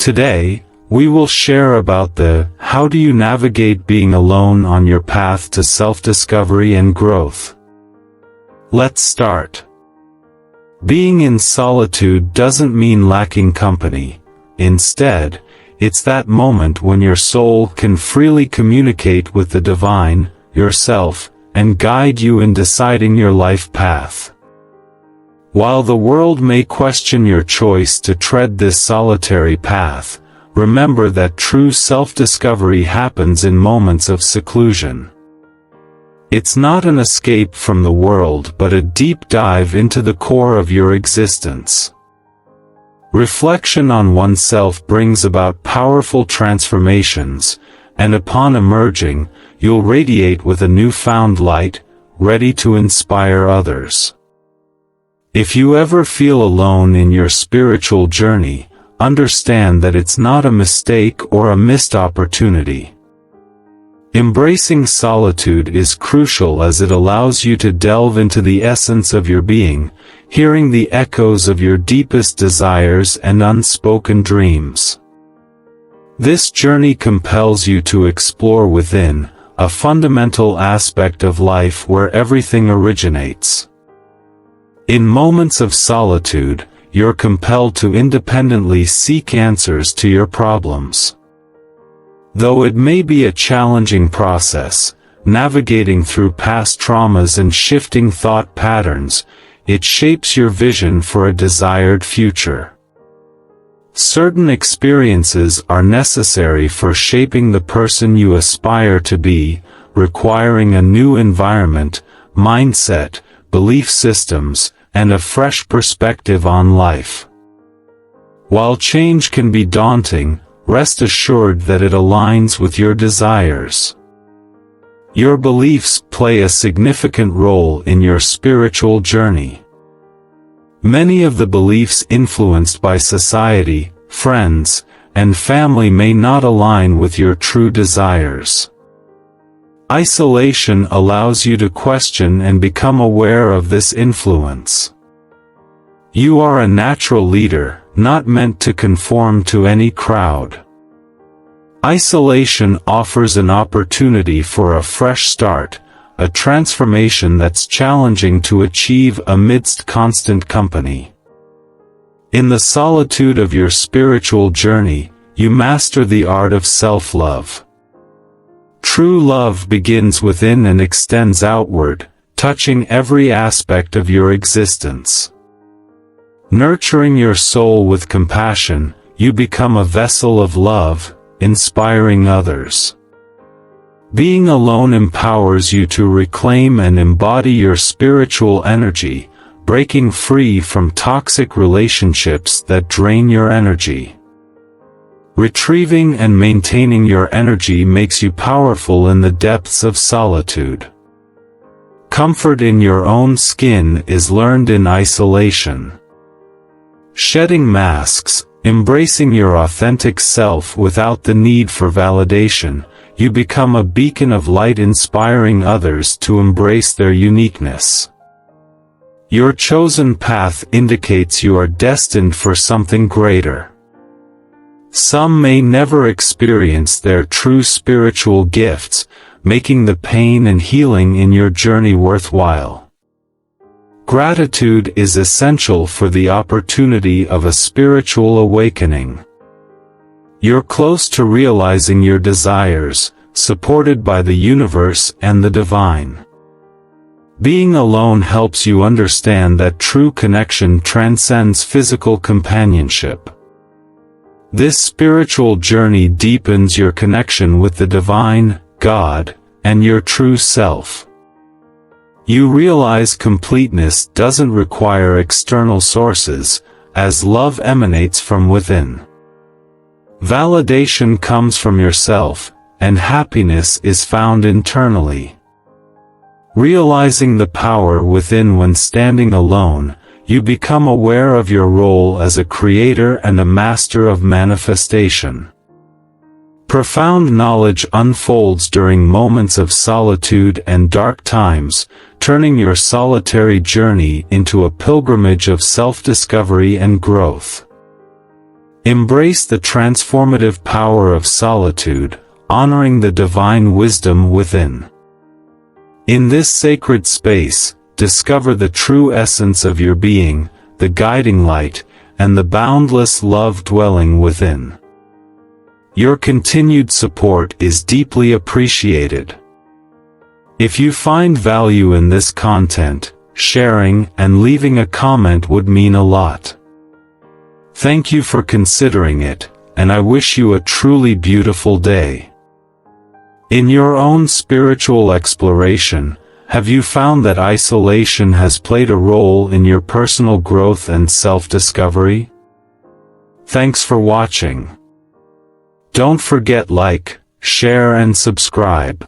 Today, we will share about how do you navigate being alone on your path to self-discovery and growth. Let's start. Being in solitude doesn't mean lacking company. Instead, it's that moment when your soul can freely communicate with the divine, yourself, and guide you in deciding your life path. While the world may question your choice to tread this solitary path, remember that true self-discovery happens in moments of seclusion. It's not an escape from the world but a deep dive into the core of your existence. Reflection on oneself brings about powerful transformations, and upon emerging, you'll radiate with a newfound light, ready to inspire others. If you ever feel alone in your spiritual journey, understand that it's not a mistake or a missed opportunity. Embracing solitude is crucial as it allows you to delve into the essence of your being, hearing the echoes of your deepest desires and unspoken dreams. This journey compels you to explore within, a fundamental aspect of life where everything originates. In moments of solitude, you're compelled to independently seek answers to your problems. Though it may be a challenging process, navigating through past traumas and shifting thought patterns, it shapes your vision for a desired future. Certain experiences are necessary for shaping the person you aspire to be, requiring a new environment, mindset, belief systems, and a fresh perspective on life. While change can be daunting, rest assured that it aligns with your desires. Your beliefs play a significant role in your spiritual journey. Many of the beliefs influenced by society, friends, and family may not align with your true desires. Isolation allows you to question and become aware of this influence. You are a natural leader, not meant to conform to any crowd. Isolation offers an opportunity for a fresh start, a transformation that's challenging to achieve amidst constant company. In the solitude of your spiritual journey, you master the art of self-love. True love begins within and extends outward, touching every aspect of your existence. Nurturing your soul with compassion, you become a vessel of love, inspiring others. Being alone empowers you to reclaim and embody your spiritual energy, breaking free from toxic relationships that drain your energy. Retrieving and maintaining your energy makes you powerful in the depths of solitude. Comfort in your own skin is learned in isolation. Shedding masks, embracing your authentic self without the need for validation, you become a beacon of light inspiring others to embrace their uniqueness. Your chosen path indicates you are destined for something greater. Some may never experience their true spiritual gifts, making the pain and healing in your journey worthwhile. Gratitude is essential for the opportunity of a spiritual awakening. You're close to realizing your desires, supported by the universe and the divine. Being alone helps you understand that true connection transcends physical companionship. This spiritual journey deepens your connection with the divine, God, and your true self. You realize completeness doesn't require external sources, as love emanates from within. Validation comes from yourself, and happiness is found internally. Realizing the power within when standing alone, you become aware of your role as a creator and a master of manifestation. Profound knowledge unfolds during moments of solitude and dark times, turning your solitary journey into a pilgrimage of self-discovery and growth. Embrace the transformative power of solitude, honoring the divine wisdom within. In this sacred space, discover the true essence of your being, the guiding light, and the boundless love dwelling within. Your continued support is deeply appreciated. If you find value in this content, sharing and leaving a comment would mean a lot. Thank you for considering it, and I wish you a truly beautiful day. In your own spiritual exploration, have you found that isolation has played a role in your personal growth and self-discovery? Thanks for watching. Don't forget like, share and subscribe.